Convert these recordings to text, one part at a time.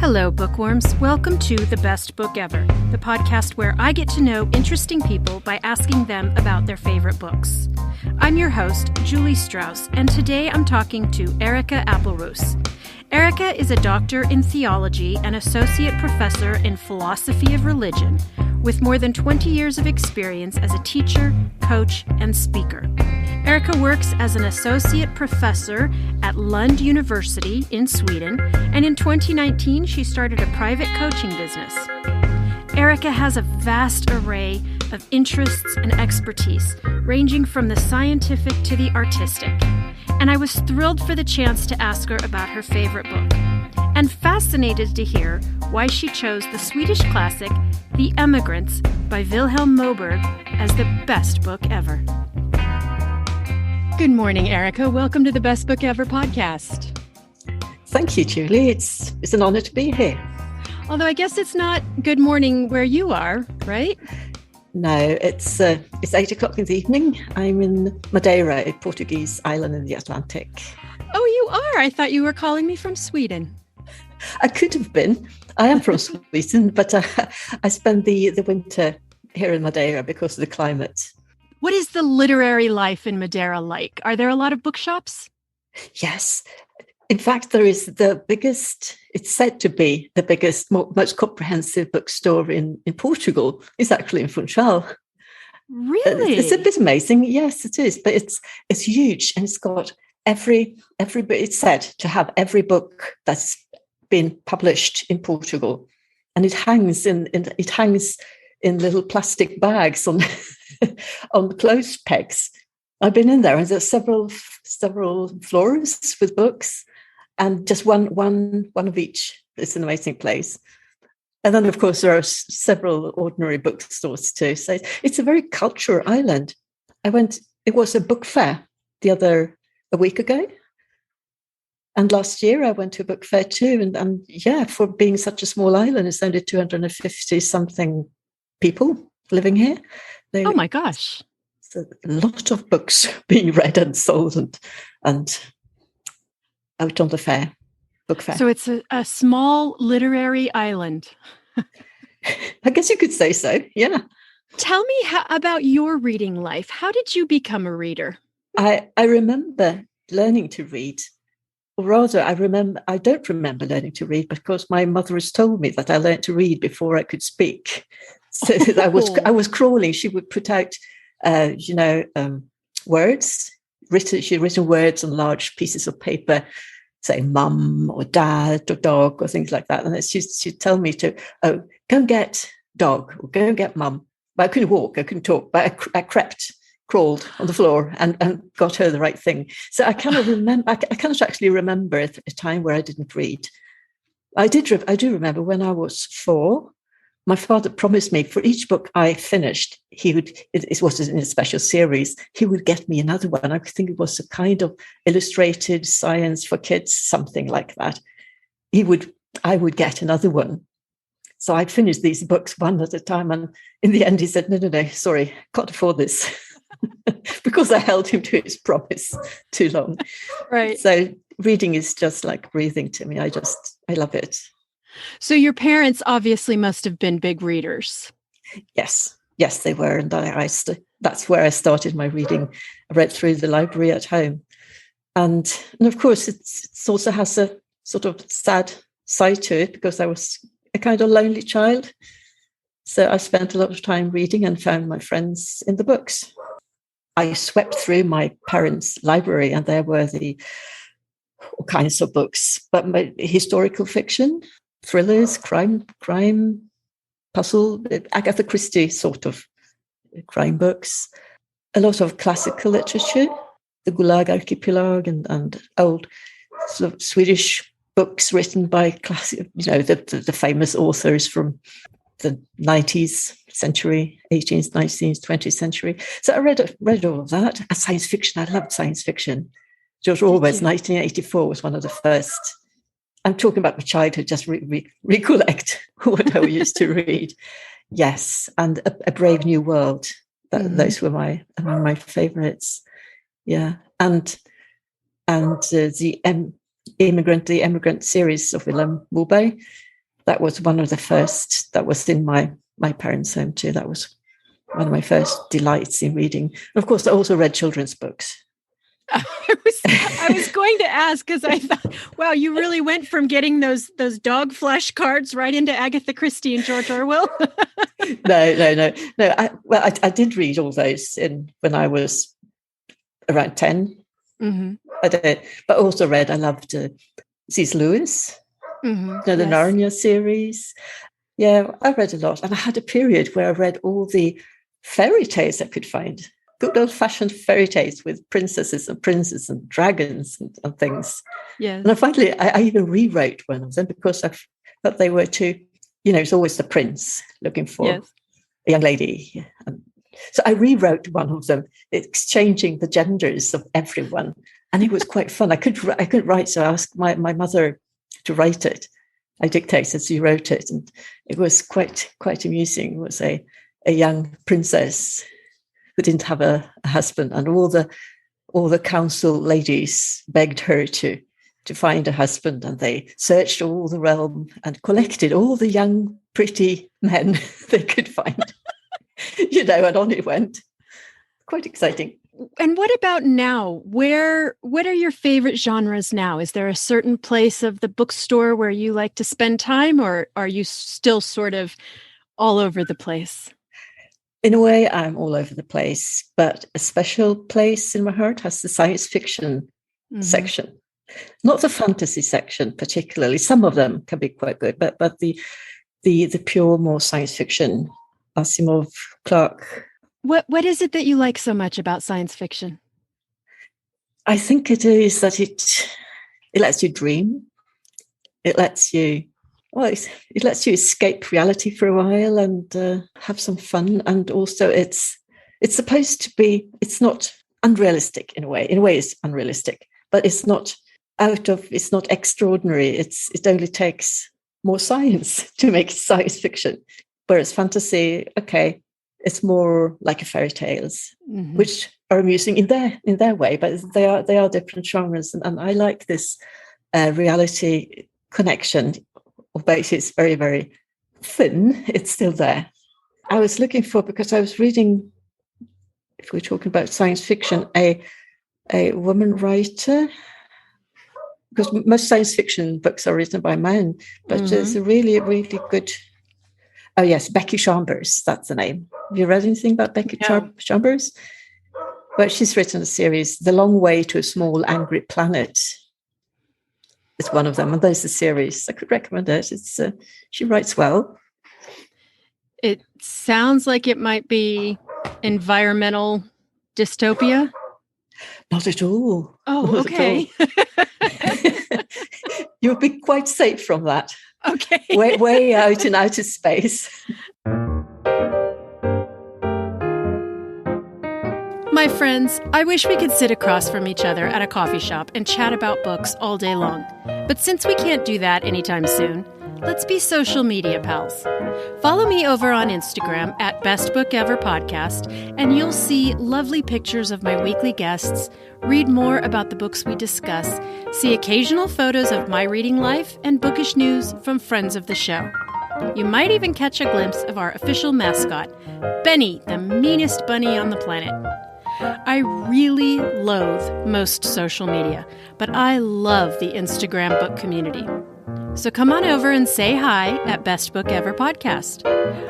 Hello, bookworms. Welcome to The Best Book Ever, the podcast where I get to know interesting people by asking them about their favorite books. I'm your host, Julie Strauss, and today I'm talking to Erika Appelros. Erika is a doctor in theology and associate professor in philosophy of religion, with more than 20 years of experience as a teacher, coach, and speaker. Erika works as an associate professor at Lund University in Sweden, and in 2019 she started a private coaching business. Erika has a vast array of interests and expertise, ranging from the scientific to the artistic, and I was thrilled for the chance to ask her about her favorite book, and fascinated to hear why she chose the Swedish classic The Emigrants by Vilhelm Moberg as the best book ever. Good morning, Erika. Welcome to the Best Book Ever podcast. Thank you, Julie. It's an honor to be here. Although I guess it's not good morning where you are, right? No, it's 8 o'clock in the evening. I'm in Madeira, a Portuguese island in the Atlantic. Oh, you are? I thought you were calling me from Sweden. I could have been. I am from Sweden, but I spend the winter here in Madeira because of the climate. What is the literary life in Madeira like? Are there a lot of bookshops? Yes. In fact, there is the biggest, it's said to be the biggest, most comprehensive bookstore in Portugal. It's actually in Funchal. Really? It's a bit amazing. Yes, it is. But it's huge, and it's got every book. It's said to have every book that's been published in Portugal, and it hangs in little plastic bags on on clothes pegs. I've been in there, and there's several floors with books, and just one of each. It's an amazing place. And then, of course, there are several ordinary bookstores too. So it's a very cultural island. It was a book fair a week ago. And last year I went to a book fair too. And yeah, for being such a small island, it's only 250 something people living here. Oh my gosh. So a lot of books being read and sold and out on the book fair. So it's a small literary island. I guess you could say so, yeah. Tell me about your reading life. How did you become a reader? I remember learning to read. Or rather, I don't remember learning to read because my mother has told me that I learned to read before I could speak. So I was crawling. She would put out, words. She'd written words on large pieces of paper, say mum or dad or dog or things like that. And she'd tell me to, go and get dog or go and get mum. But I couldn't walk, I couldn't talk, but I crawled on the floor and got her the right thing. So I cannot remember. I cannot actually remember a time where I didn't read. I do remember when I was 4. My father promised me for each book I finished, it was in a special series, he would get me another one. I think it was a kind of illustrated science for kids, something like that. I would get another one. So I'd finish these books one at a time. And in the end, he said, no, sorry, can't afford this. Because I held him to his promise too long. Right. So reading is just like breathing to me. I love it. So your parents obviously must have been big readers. Yes, they were. And that's where I started my reading. I read through the library at home. And of course, it also has a sort of sad side to it because I was a kind of lonely child. So I spent a lot of time reading and found my friends in the books. I swept through my parents' library and there were all kinds of books, but historical fiction, thrillers, crime, puzzle, Agatha Christie sort of crime books, a lot of classical literature, the Gulag Archipelago and old sort of Swedish books written by classic, the famous authors from the 19th century, 18th, 19th, 20th century. So I read all of that. And science fiction, I loved science fiction. George Orwell's 1984 was one of the first. I'm talking about my childhood, just recollect what I used to read. Yes, and A Brave New World. Those were among my favourites. Yeah, and the Emigrant series of Vilhelm Moberg. that was one of the first that was in my parents' home too. That was one of my first delights in reading. And of course, I also read children's books. I was going to ask, because I thought, wow, you really went from getting those dog flesh cards right into Agatha Christie and George Orwell. No. I did read all those when I was around 10. Mm-hmm. But also read. I loved C.S. Lewis, mm-hmm. the Yes. Narnia series. Yeah, I read a lot, and I had a period where I read all the fairy tales I could find. Good old-fashioned fairy tales with princesses and princes and dragons and things. Yes. And finally, I even rewrote one of them because I thought they were too, it's always the prince looking for a young lady. So I rewrote one of them, exchanging the genders of everyone. And it was quite fun. I couldn't write, so I asked my mother to write it. I dictated, she wrote it. And it was quite amusing. It was a young princess who didn't have a husband, and all the council ladies begged her to find a husband, and they searched all the realm and collected all the young, pretty men they could find. And on it went. Quite exciting. And what about now? What are your favorite genres now? Is there a certain place of the bookstore where you like to spend time, or are you still sort of all over the place? In a way, I'm all over the place, but a special place in my heart has the science fiction section. Not the fantasy section particularly. Some of them can be quite good, but the pure, more science fiction, Asimov, Clarke. What is it that you like so much about science fiction? I think it is that it lets you dream. It lets you escape reality for a while and have some fun. And also it's supposed to be, it's not unrealistic in a way. In a way it's unrealistic, but it's not extraordinary. It only takes more science to make science fiction. Whereas fantasy, okay, it's more like a fairy tales, which are amusing in their way, but they are different genres. And I like this reality connection. Although it's very, very thin, it's still there. I was looking for, because I was reading, if we're talking about science fiction, a woman writer, because most science fiction books are written by men, but there's a really, really good, oh yes, Becky Chambers, that's the name. Have you read anything about Becky Chambers? But she's written a series, The Long Way to a Small Angry Planet. It's one of them, and there's a series. I could recommend it. It's she writes well. It sounds like it might be environmental dystopia. Not at all. Oh, Not okay. You'll be quite safe from that. Okay. Way out in outer space. My friends, I wish we could sit across from each other at a coffee shop and chat about books all day long. But since we can't do that anytime soon, let's be social media pals. Follow me over on Instagram at Best Book Ever Podcast, and you'll see lovely pictures of my weekly guests, read more about the books we discuss, see occasional photos of my reading life, and bookish news from friends of the show. You might even catch a glimpse of our official mascot, Benny, the meanest bunny on the planet. I really loathe most social media, but I love the Instagram book community. So come on over and say hi at Best Book Ever Podcast.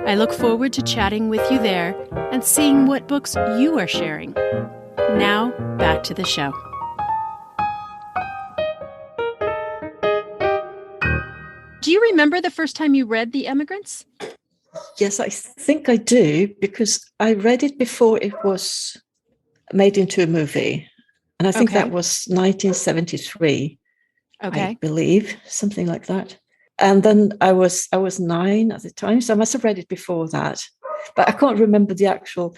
I look forward to chatting with you there and seeing what books you are sharing. Now, back to the show. Do you remember the first time you read The Emigrants? Yes, I think I do, because I read it before it was made into a movie. And I think that was 1973. I believe, something like that. And then I was 9 at the time, so I must have read it before that. But I can't remember the actual,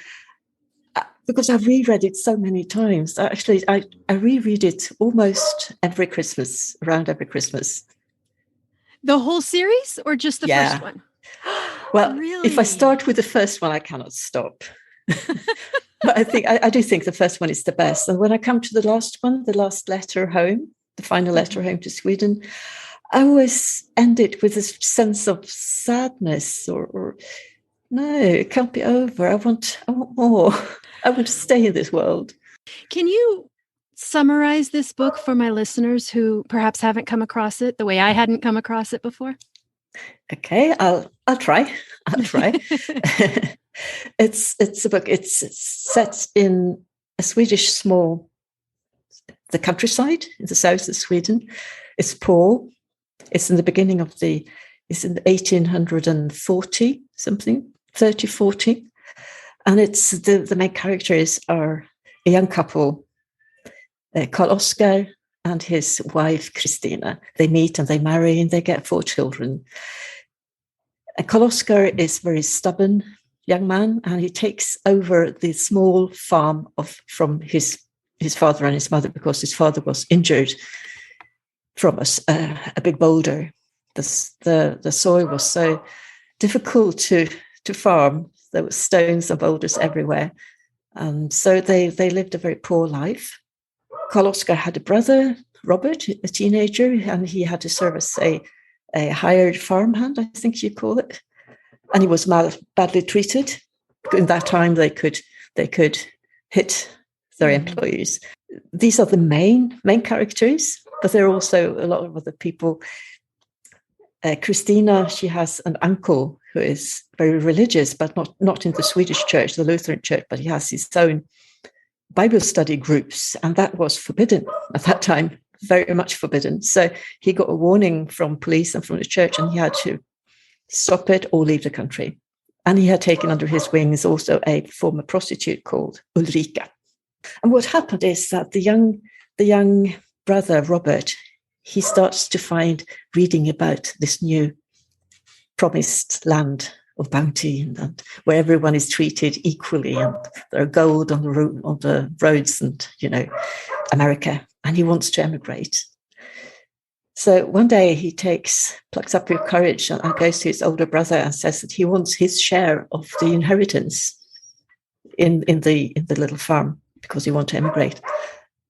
because I've reread it so many times. Actually, I reread it almost every Christmas, around every Christmas. The whole series, or just the first one? Well, really? If I start with the first one, I cannot stop. But I do think the first one is the best. And when I come to the last one, the last letter home, the final letter home to Sweden, I always end it with this sense of sadness, or no, it can't be over. I want more. I want to stay in this world. Can you summarize this book for my listeners who perhaps haven't come across it the way I hadn't come across it before? Okay, I'll try. It's a book. It's set in a Swedish the countryside in the south of Sweden. It's poor. It's in the beginning of it's in 1840 something, 30, 40. And it's the main characters are a young couple, Karl Oskar and his wife, Christina. They meet and they marry and they get 4 children. And Karl Oskar is a very stubborn young man, and he takes over the small farm from his father and his mother, because his father was injured from a big boulder. The soil was so difficult to farm. There were stones and boulders everywhere. And so they lived a very poor life. Karl Oskar had a brother, Robert, a teenager, and he had to serve as a hired farmhand, I think you call it. And he was badly treated. In that time, they could hit their employees. These are the main characters, but there are also a lot of other people. Christina, she has an uncle who is very religious, but not in the Swedish church, the Lutheran church, but he has his own Bible study groups, and that was forbidden at that time, very much forbidden. So he got a warning from police and from the church, and he had to stop it or leave the country. And he had taken under his wings also a former prostitute called Ulrika. And what happened is that the young brother, Robert, he starts to find reading about this new promised land of bounty, and where everyone is treated equally, and there are gold on the roads, and America, and he wants to emigrate. So one day he plucks up his courage and goes to his older brother and says that he wants his share of the inheritance in the little farm, because he wants to emigrate.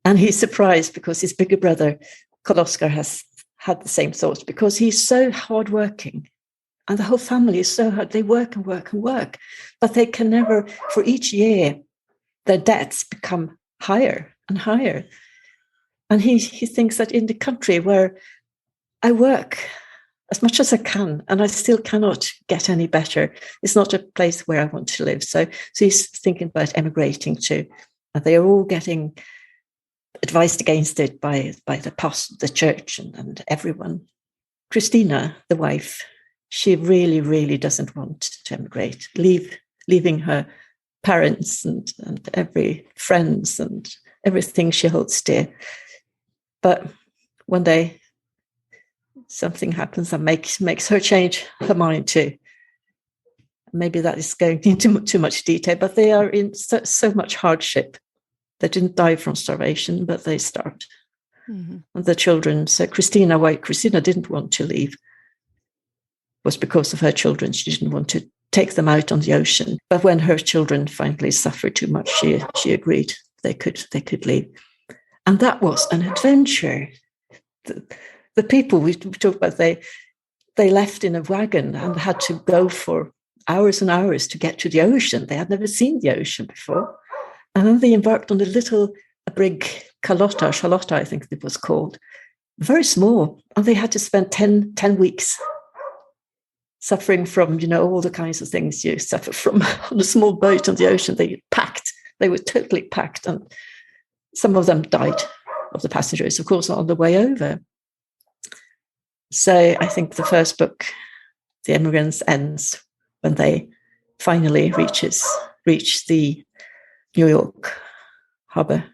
And he's surprised because his bigger brother, Karl Oskar, has had the same thoughts, because he's so hardworking. And the whole family is so hard. They work and work and work, but they can never, for each year, their debts become higher and higher. And he thinks that in the country where I work as much as I can, and I still cannot get any better, it's not a place where I want to live. So he's thinking about emigrating too. And they are all getting advised against it by the pastor, the church, and everyone. Christina, the wife, she really, really doesn't want to emigrate, leaving her parents and every friends and everything she holds dear. But one day, something happens that makes her change her mind too. Maybe that is going into too much detail, but they are in so much hardship. They didn't die from starvation, but they starved. Mm-hmm. And the children, so Christina didn't want to leave. It was because of her children. She didn't want to take them out on the ocean. But when her children finally suffered too much, she agreed they could leave. And that was an adventure. The people we talked about, they left in a wagon and had to go for hours and hours to get to the ocean. They had never seen the ocean before. And then they embarked on a brig, Charlotta, I think it was called, very small. And they had to spend 10 weeks suffering from, all the kinds of things you suffer from on a small boat on the ocean. They were totally packed. And some of them died, of the passengers, of course, on the way over. So I think the first book, The Emigrants, ends when they finally reach the New York harbor.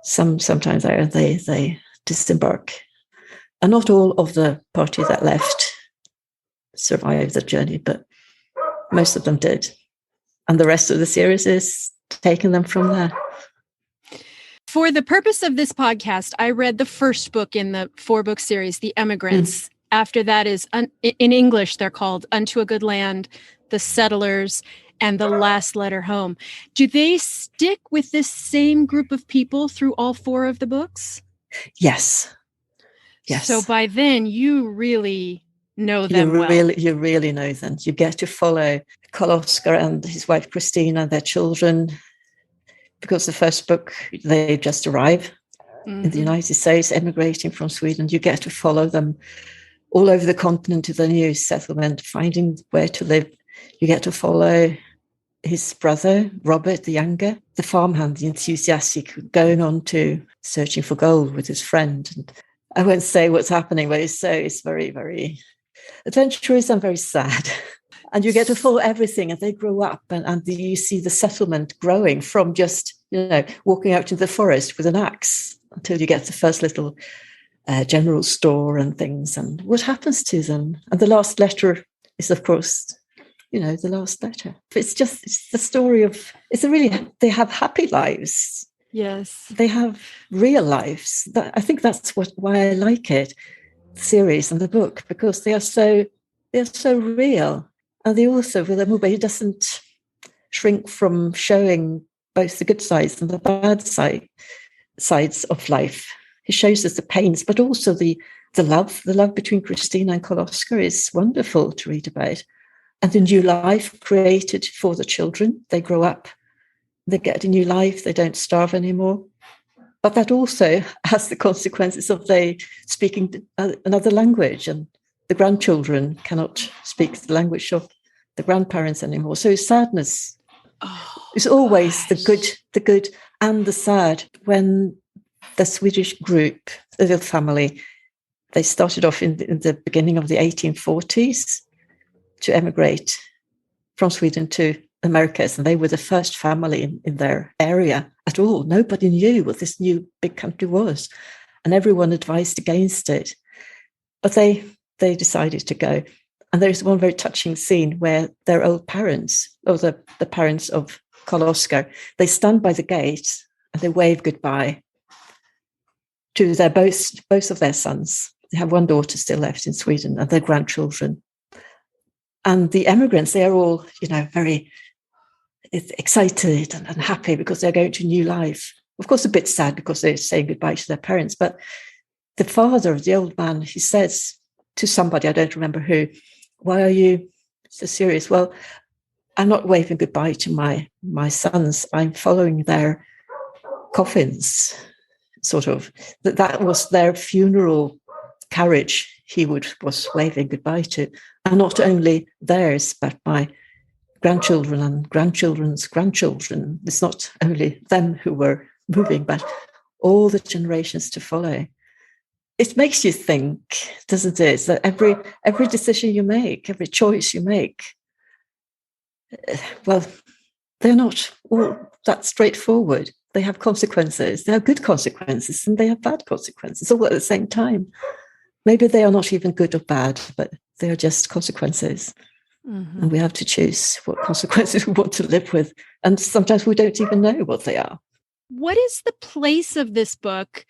Sometimes they disembark. And not all of the party that left survived the journey, but most of them did. And the rest of the series is taking them from there. For the purpose of this podcast, I read the first book in the 4-book series, The Emigrants. After that is, in English, they're called Unto a Good Land, The Settlers, and The Last Letter Home. Do they stick with this same group of people through all 4 of the books? Yes. Yes. So by then you really know them well. You really know them. You get to follow Karl Oskar and his wife Christina and their children, because the first book, they just arrive in the United States, emigrating from Sweden. You get to follow them all over the continent to the new settlement, finding where to live. You get to follow his brother, Robert, the younger, the farmhand, the enthusiastic, going on to searching for gold with his friend. And I won't say what's happening, but it's very, very adventurous and very sad. And you get to follow everything, and they grow up, and you see the settlement growing from just, walking out to the forest with an axe until you get the first little general store and things, and what happens to them. And the last letter is, of course, the last letter. It's the story of, they have happy lives. Yes. They have real lives. I think that's why I like it, the series and the book, because they are so real. And the author, Vilhelm Moberg, doesn't shrink from showing both the good sides and the bad sides of life. He shows us the pains, but also the love between Christina and Karl Oskar is wonderful to read about. And the new life created for the children. They grow up, they get a new life, they don't starve anymore. But that also has the consequences of they speaking another language, and the grandchildren cannot speak the language of the grandparents anymore. So sadness is always the good and the sad. When the Swedish group, the little family, they started off in the beginning of the 1840s to emigrate from Sweden to Americas, and they were the first family in their area at all. Nobody knew what this new big country was, and everyone advised against it. But they decided to go. And there's one very touching scene where their old parents, or the parents of Karl Oskar, they stand by the gate and they wave goodbye to both of their sons. They have one daughter still left in Sweden, and their grandchildren. And the emigrants, they are all, very excited and happy because they're going to a new life. Of course, a bit sad because they're saying goodbye to their parents. But the father, the old man, he says to somebody, I don't remember who, "Why are you so serious?" "Well, I'm not waving goodbye to my sons. I'm following their coffins," sort of. That was their funeral carriage he was waving goodbye to. And not only theirs, but my grandchildren and grandchildren's grandchildren. It's not only them who were moving, but all the generations to follow. It makes you think, doesn't it? That every decision you make, every choice you make, well, they're not all that straightforward. They have consequences. They have good consequences, and they have bad consequences all at the same time. Maybe they are not even good or bad, but they are just consequences. Mm-hmm. And we have to choose what consequences we want to live with. And sometimes we don't even know what they are. What is the place of this book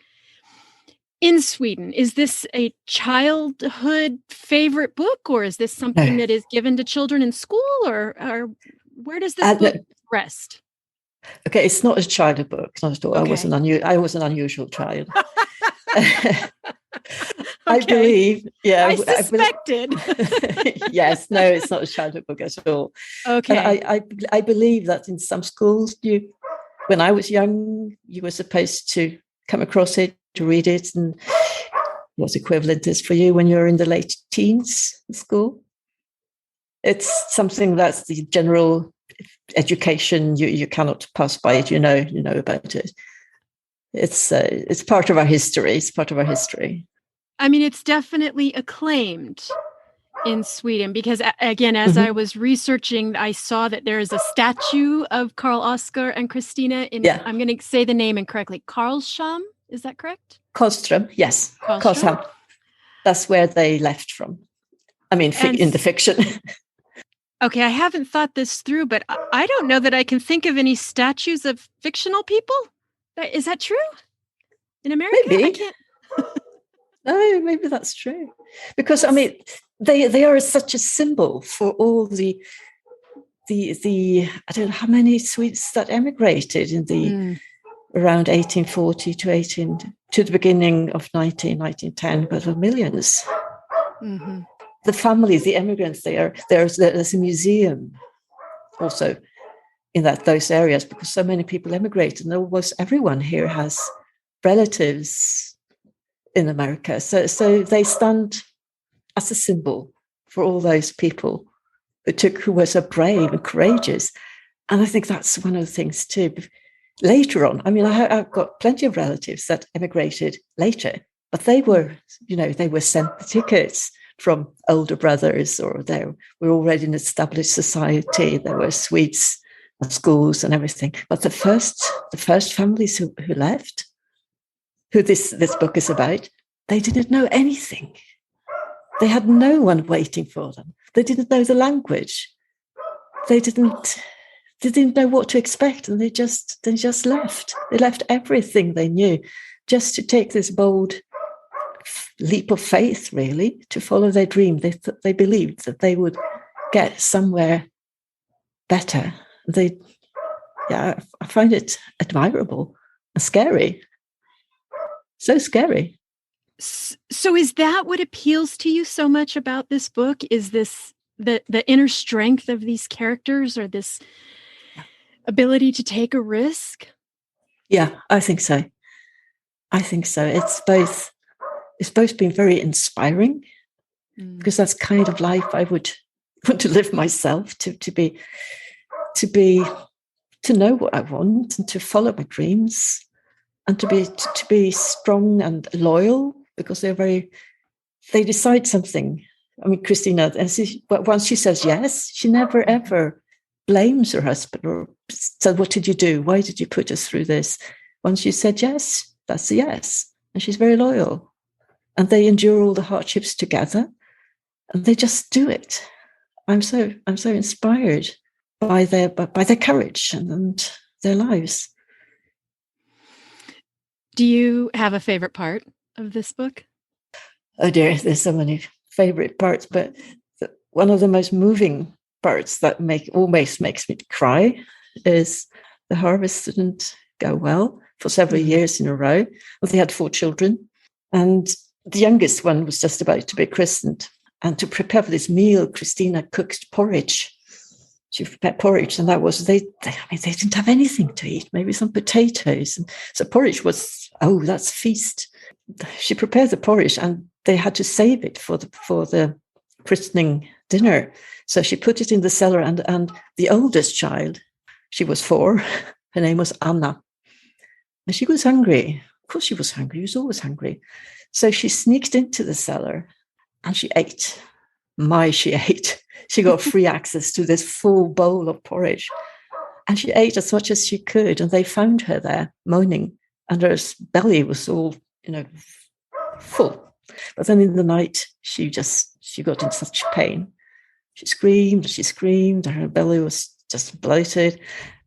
in Sweden? Is this a childhood favorite book, or is this something that is given to children in school, or where does this book rest? Okay, it's not a childhood book, not at all. Okay. I was an unusual child. I believe, I suspected. Yes, no, it's not a childhood book at all. Okay. I believe that in some schools, when I was young, you were supposed to come across it, to read it, and what's equivalent is for you when you're in the late teens in school. It's something that's the general education. You cannot pass by it. You know about it. It's part of our history. It's part of our history. I mean, it's definitely acclaimed in Sweden because, again, as I was researching, I saw that there is a statue of Karl Oskar and Christina in, I'm going to say the name incorrectly, Karlshamn. Is that correct? Karlström, yes. Karlshamn. That's where they left from. I mean, in the fiction. Okay, I haven't thought this through, but I don't know that I can think of any statues of fictional people. Is that true? In America? Maybe. I can't. No, maybe that's true. Because, I mean, they are such a symbol for all the I don't know how many Swedes that emigrated in the around 1840 to the beginning of 1910, but there were millions. Mm-hmm. The families, the emigrants, there's a museum also in those areas because so many people emigrated, and almost everyone here has relatives in America. So they stand as a symbol for all those people who were so brave and courageous. And I think that's one of the things too. Later on, I mean, I've got plenty of relatives that emigrated later, but they were sent the tickets from older brothers, or they were already in an established society. There were suites and schools and everything. But the first families who left, who this book is about, they didn't know anything. They had no one waiting for them. They didn't know the language. They didn't know what to expect, and they just left. They left everything they knew just to take this bold leap of faith, really, to follow their dream. They believed that they would get somewhere better. I find it admirable and scary. So scary. So is that what appeals to you so much about this book? Is this the inner strength of these characters, or this ability to take a risk? Yeah, I think so. It's both been very inspiring, because that's kind of life I would want to live myself, to know what I want and to follow my dreams, and to be strong and loyal, because they decide something. I mean, Christina, once she says yes, she never ever blames her husband or said, "What did you do? Why did you put us through this?" Once she said yes, that's a yes. And she's very loyal. And they endure all the hardships together, and they just do it. I'm so inspired by their courage and their lives. Do you have a favorite part of this book? Oh dear, there's so many favorite parts, but one of the most moving parts that almost makes me cry is the harvest didn't go well for several years in a row. Well, they had 4 children, and the youngest one was just about to be christened. And to prepare for this meal, Christina cooked porridge. She prepared porridge, and that was they didn't have anything to eat, maybe some potatoes. And so porridge was, that's feast. She prepared the porridge, and they had to save it for the christening dinner. So she put it in the cellar, and the oldest child, she was 4, her name was Anna. And she was hungry. Of course she was hungry. She was always hungry. So she sneaked into the cellar and she ate. She ate. She got free access to this full bowl of porridge. And she ate as much as she could. And they found her there moaning. And her belly was all, full. But then in the night, she got in such pain. She screamed. Her belly was just bloated.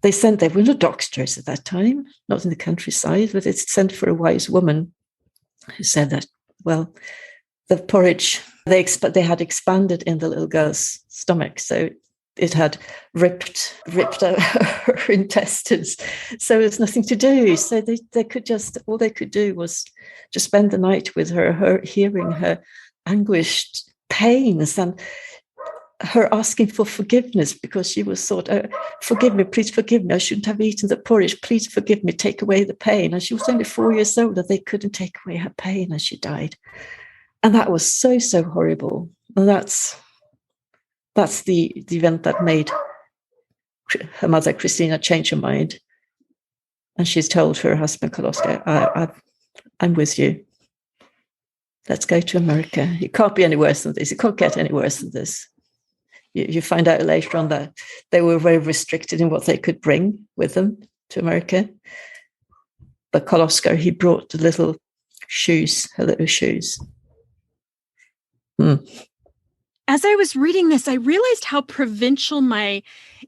There were no doctors at that time, not in the countryside, but they sent for a wise woman who said that, well, the porridge, they had expanded in the little girl's stomach, so it had ripped her intestines. So there's nothing to do. So all they could do was just spend the night with her hearing her anguished pains and her asking for forgiveness, because she was thought, forgive me, please forgive me. I shouldn't have eaten the porridge. Please forgive me. Take away the pain. And she was only 4 years old, and they couldn't take away her pain, and she died. And that was so, so horrible. And that's the event that made her mother, Christina, change her mind. And she's told her husband, Koloska, I'm with you. Let's go to America. It can't be any worse than this. It can't get any worse than this. You find out later on that they were very restricted in what they could bring with them to America. But Koloska, he brought her little shoes. As I was reading this, I realized how provincial my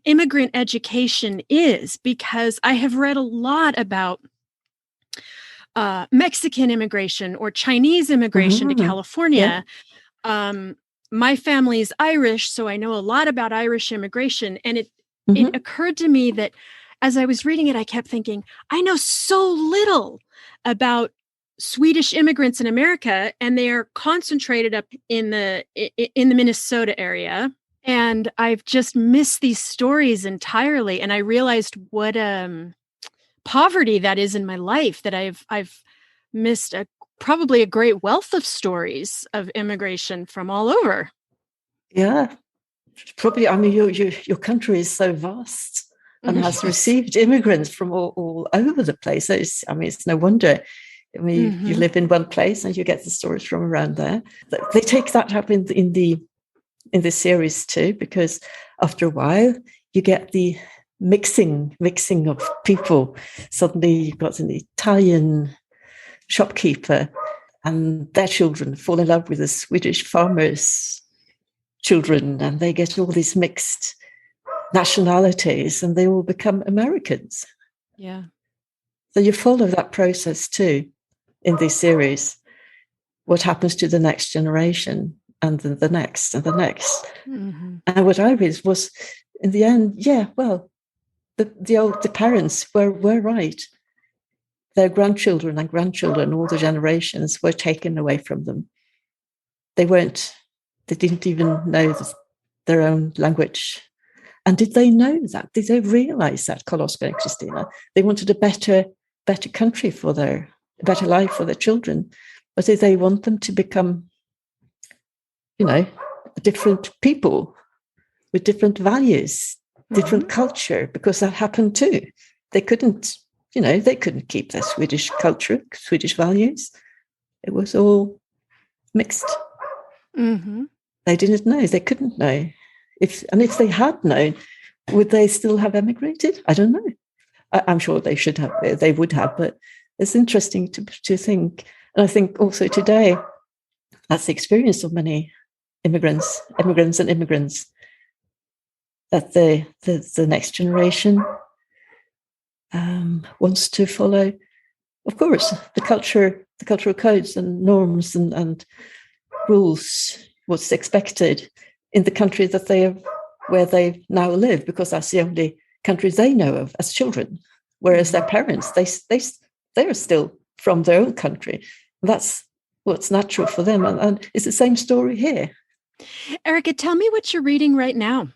immigrant education is, because I have read a lot about Mexican immigration or Chinese immigration to California. Yeah. My family's Irish, so I know a lot about Irish immigration. And it occurred to me that as I was reading it, I kept thinking, I know so little about Swedish immigrants in America, and they are concentrated up in the Minnesota area. And I've just missed these stories entirely. And I realized what poverty that is in my life, that I've missed probably a great wealth of stories of immigration from all over. Yeah, probably. I mean, your country is so vast and has received immigrants from all over the place. So it's no wonder. I mean, you live in one place and you get the stories from around there. They take that up in the series too, because after a while you get the mixing of people. Suddenly you've got an Italian shopkeeper and their children fall in love with the Swedish farmers' children, and they get all these mixed nationalities and they all become Americans. Yeah. So you follow that process too in this series. What happens to the next generation and then the next and the next. And what I read was, in the end, the parents were right. Their grandchildren and grandchildren, all the generations, were taken away from them. They didn't even know their own language. And did they know that? Did they realize that, Carl-Oskar and Christina? They wanted a better country a better life for their children. But did they want them to become, different people with different values, different culture? Because that happened too. They couldn't keep their Swedish culture, Swedish values. It was all mixed. They didn't know. They couldn't know. If they had known, would they still have emigrated? I don't know. I'm sure they should have. They would have. But it's interesting to think. And I think also today, that's the experience of many immigrants, that the next generation wants to follow, of course, the cultural codes and norms and rules, what's expected in the country where they now live, because that's the only country they know of as children. Whereas their parents, they're still from their own country. That's what's natural for them. And it's the same story here. Erica, tell me what you're reading right now.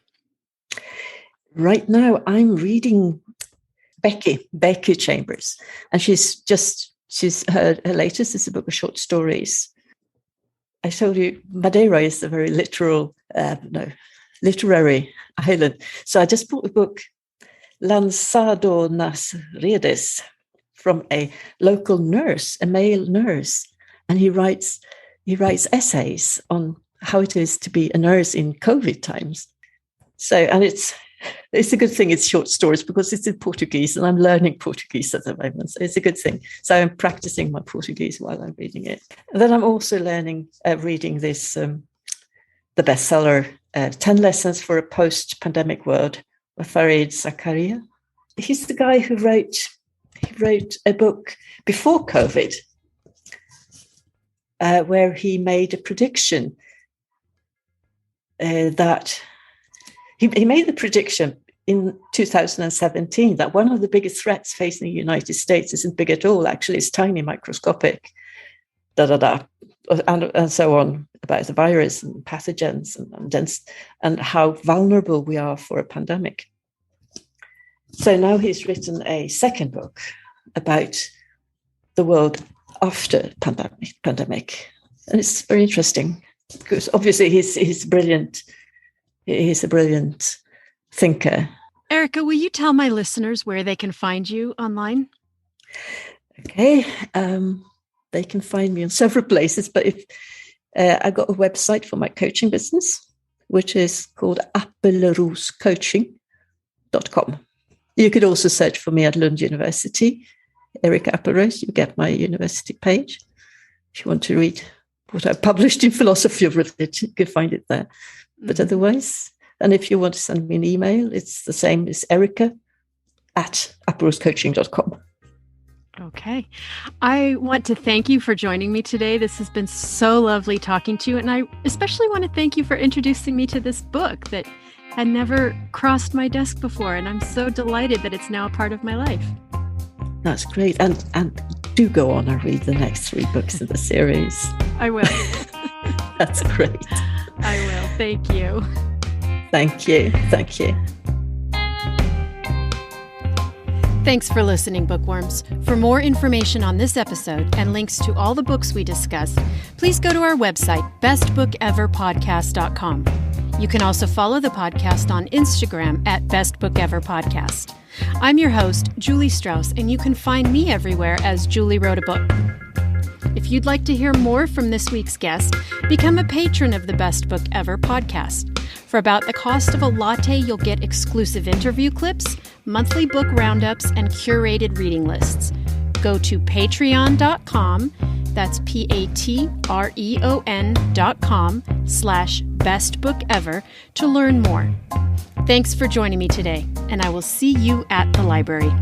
Right now, I'm reading Becky Chambers. And her latest is a book of short stories. I told you, Madeira is a very literary island. So I just bought the book Lanzado nas redes from a local nurse, a male nurse. And he writes essays on how it is to be a nurse in COVID times. So, and it's a good thing it's short stories because it's in Portuguese and I'm learning Portuguese at the moment. So it's a good thing. So I'm practicing my Portuguese while I'm reading it. And then I'm also reading this, the bestseller, 10 Lessons for a Post-Pandemic World by Farid Zakaria. He's the guy who wrote a book before COVID where he made a prediction that he made the prediction in 2017 that one of the biggest threats facing the United States isn't big at all. Actually, it's tiny, microscopic, and so on, about the virus and pathogens and how vulnerable we are for a pandemic. So now he's written a second book about the world after pandemic. And it's very interesting because obviously he's brilliant. He's a brilliant thinker. Erica, will you tell my listeners where they can find you online? Okay. They can find me in several places, but if I got a website for my coaching business, which is called appelroscoaching.com. You could also search for me at Lund University, Erica Appelros. You get my university page. If you want to read what I published in philosophy of religion, you can find it there. But otherwise, and if you want to send me an email, it's the same as Erica@appelroscoaching.com. Okay. I want to thank you for joining me today. This has been so lovely talking to you. And I especially want to thank you for introducing me to this book that had never crossed my desk before, and I'm so delighted that it's now a part of my life. That's great. And do go on and read the next 3 books in the series. I will. That's great. I will. Thank you. Thank you. Thank you. Thanks for listening, bookworms. For more information on this episode and links to all the books we discussed, please go to our website, bestbookeverpodcast.com. You can also follow the podcast on Instagram at bestbookeverpodcast. I'm your host, Julie Strauss, and you can find me everywhere as Julie Wrote a Book. If you'd like to hear more from this week's guest, become a patron of the Best Book Ever podcast. For about the cost of a latte, you'll get exclusive interview clips, monthly book roundups, and curated reading lists. Go to patreon.com, that's patreon.com/bestbookever to learn more. Thanks for joining me today, and I will see you at the library.